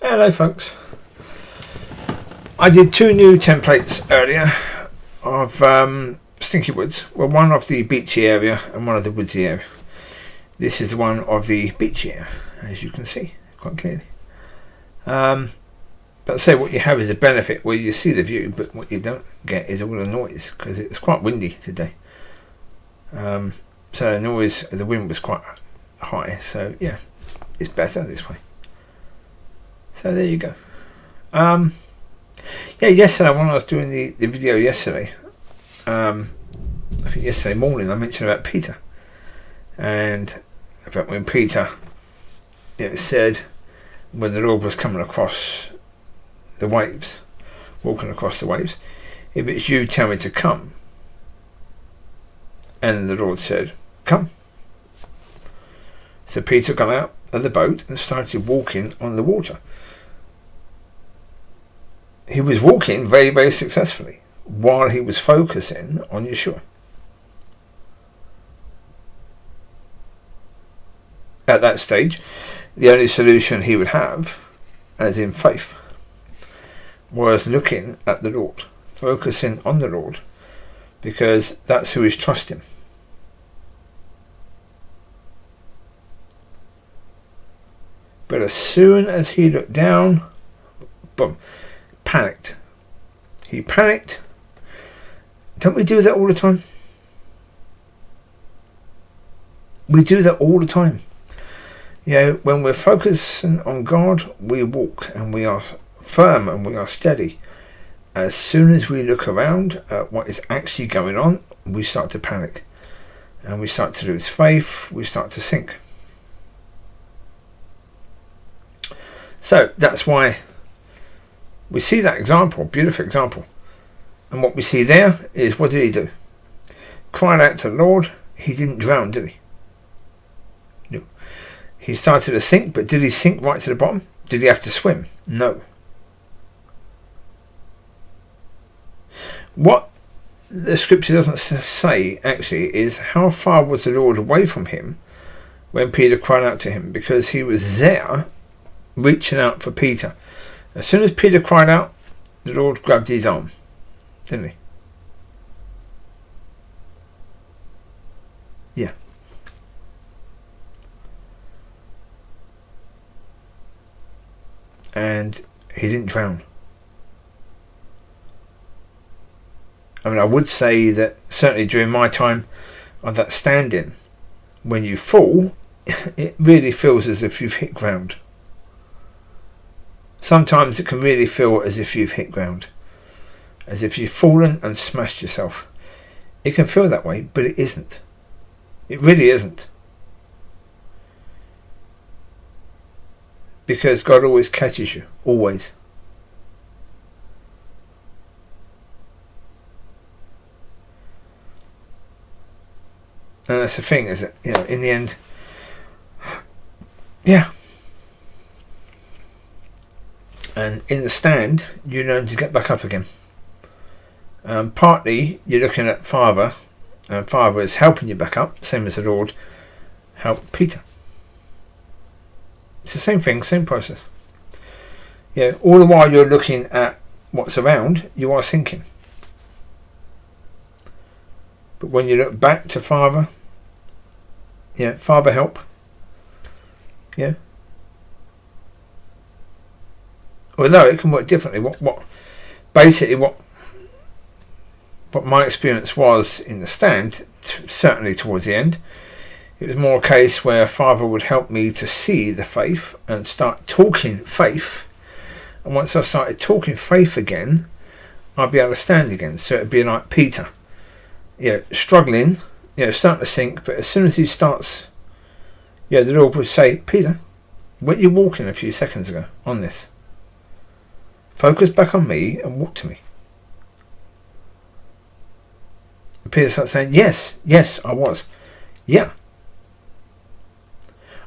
Hello folks. I did 2 new templates earlier of Stinky Woods. Well, one of the beachy area and one of the woodsy area. This is the one of the beachy area, as you can see quite clearly. But say what you have is a benefit where you see the view, but what you don't get is all the noise because it's quite windy today. So the noise, the wind was quite high. So yeah, it's better this way. So there you go. Yeah, yesterday when I was doing the video yesterday, I think yesterday morning I mentioned about Peter and about when Peter said when the Lord was coming across the waves, walking across the waves, if it's you, tell me to come. And the Lord said, come. So Peter got out of the boat and started walking on the water. He was walking very, very successfully while he was focusing on Yeshua. At that stage, the only solution he would have, as in faith, was looking at the Lord, focusing on the Lord, because that's who is trusting. But as soon as he looked down, boom, panicked. He panicked. Don't we do that all the time? We do that all the time. When we're focusing on God, we walk and we are firm and we are steady. As soon as we look around at what is actually going on, we start to panic and we start to lose faith, we start to sink. So that's why we see that example, beautiful example. And what we see there is, what did he do? Cried out to the Lord. He didn't drown, did he? No. He started to sink, but did he sink right to the bottom? Did he have to swim? No. What the scripture doesn't say actually is how far was the Lord away from him when Peter cried out to him, because he was there reaching out for Peter. As soon as Peter cried out, the Lord grabbed his arm, didn't he? Yeah. And he didn't drown. I mean, I would say that certainly during my time of that standing, when you fall, it really feels as if you've hit ground. Sometimes it can really feel as if you've hit ground, as if you've fallen and smashed yourself. It can feel that way, but it isn't. It really isn't. Because God always catches you, always. And that's the thing, is that, in the end, yeah. And in the stand, you learn to get back up again. Partly, you're looking at Father, and Father is helping you back up, same as the Lord helped Peter. It's the same thing, same process. All the while you're looking at what's around, you are sinking. But when you look back to Father, Father help. Although it can work differently. What my experience was in the stand, certainly towards the end, it was more a case where Father would help me to see the faith and start talking faith. And once I started talking faith again, I'd be able to stand again. So it'd be like Peter, struggling, starting to sink. But as soon as he starts, the Lord would say, Peter, weren't you walking a few seconds ago on this? Focus back on me and walk to me. And Peter starts saying, yes, I was. Yeah.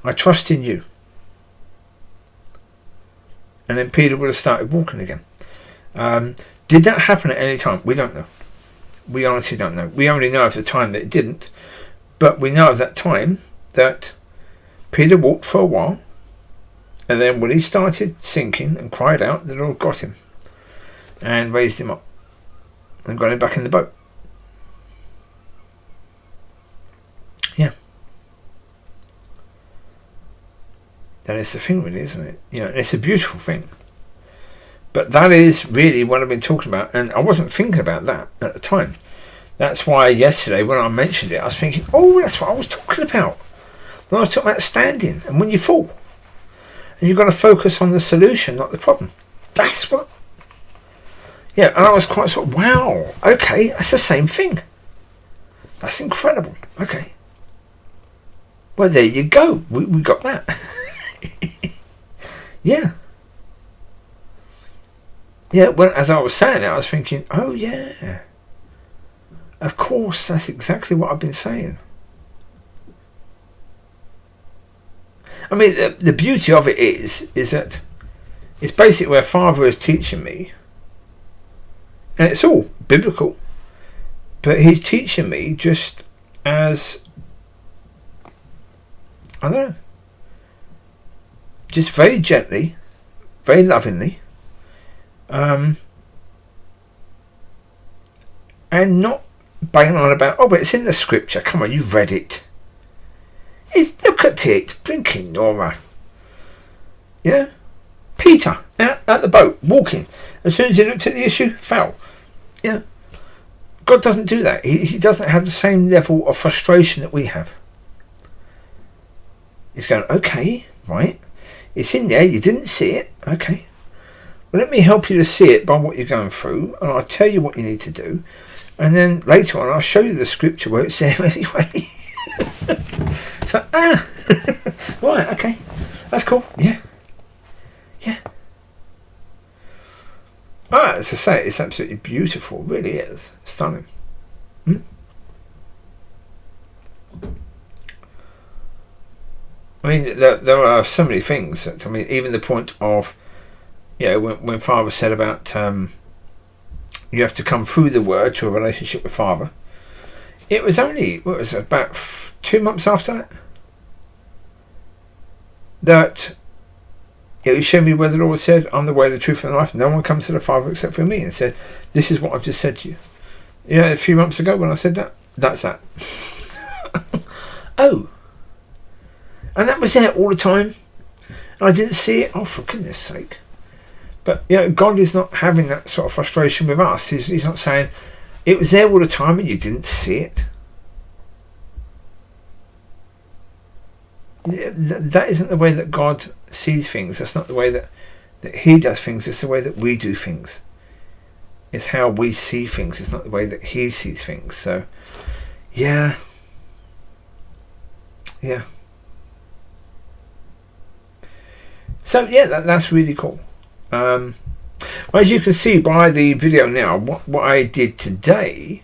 I trust in you. And then Peter would have started walking again. Did that happen at any time? We don't know. We honestly don't know. We only know of the time that it didn't. But we know of that time that Peter walked for a while. And then when he started sinking and cried out, the Lord got him and raised him up and got him back in the boat. Yeah. That is the thing, really, isn't it? You know, it's a beautiful thing. But that is really what I've been talking about, and I wasn't thinking about that at the time. That's why yesterday when I mentioned it, I was thinking, oh, that's what I was talking about. When I was talking about standing, and when you fall, and you've got to focus on the solution, not the problem. That's what. Yeah, and I was quite sort of, wow, okay, that's the same thing. That's incredible. Okay. Well, there you go. We got that. Yeah. Yeah, well, as I was saying it, I was thinking, oh, yeah. Of course, that's exactly what I've been saying. I mean, the beauty of it is that it's basically where Father is teaching me, and it's all biblical, but he's teaching me just as, I don't know, just very gently, very lovingly, and not banging on about, oh, but it's in the scripture, come on, you've read it. Look at it, blinking Nora. Yeah? Peter, out the boat, walking. As soon as he looked at the issue, fell. Yeah? God doesn't do that. He doesn't have the same level of frustration that we have. He's going, okay, right. It's in there, you didn't see it. Okay. Well, let me help you to see it by what you're going through, and I'll tell you what you need to do. And then later on, I'll show you the scripture where it's there anyway. So, right, okay. That's cool. Yeah. Yeah. As I say, it's absolutely beautiful. It really is. Stunning. I mean, there are so many things. I mean, even the point of, you know, when Father said about you have to come through the Word to a relationship with Father. It was only, what was it, about 2 months after that he showed me where the Lord said, I'm the way, the truth, and the life. No one comes to the Father except through me. And said, this is what I've just said to you. You know, a few months ago when I said that, that's that. Oh. And that was there all the time. And I didn't see it. Oh, for goodness sake. But, you know, God is not having that sort of frustration with us. He's not saying, it was there all the time and you didn't see it. That isn't the way that God sees things. That's not the way that he does things. It's the way that we do things. It's how we see things. It's not the way that he sees things. So, yeah. Yeah. So, yeah, that's really cool. Well, as you can see by the video now, what I did today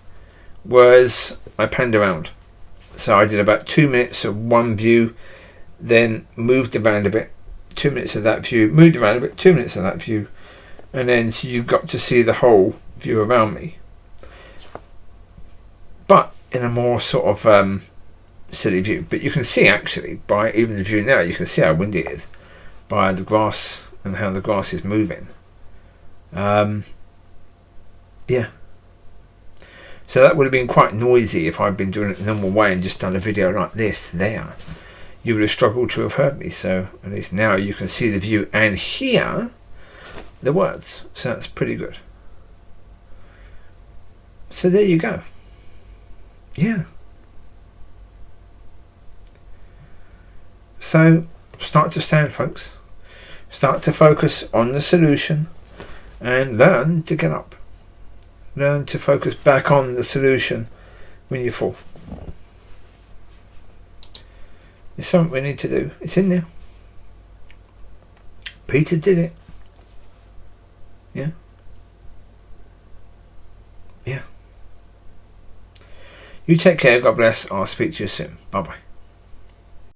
was I panned around. So I did about 2 minutes of one view, then moved around a bit, 2 minutes of that view, moved around a bit, 2 minutes of that view, and then so you got to see the whole view around me. But in a more sort of silly view. But you can see actually, by even the view now, you can see how windy it is by the grass and how the grass is moving. Yeah. So that would have been quite noisy if I'd been doing it the normal way and just done a video like this there. You would have struggled to have heard me. So at least now you can see the view and hear the words. So that's pretty good. So there you go. Yeah. So start to stand, folks. Start to focus on the solution and learn to get up. Learn to focus back on the solution when you fall. It's something we need to do. It's in there. Peter did it. Yeah. Yeah. You take care. God bless. I'll speak to you soon. Bye bye.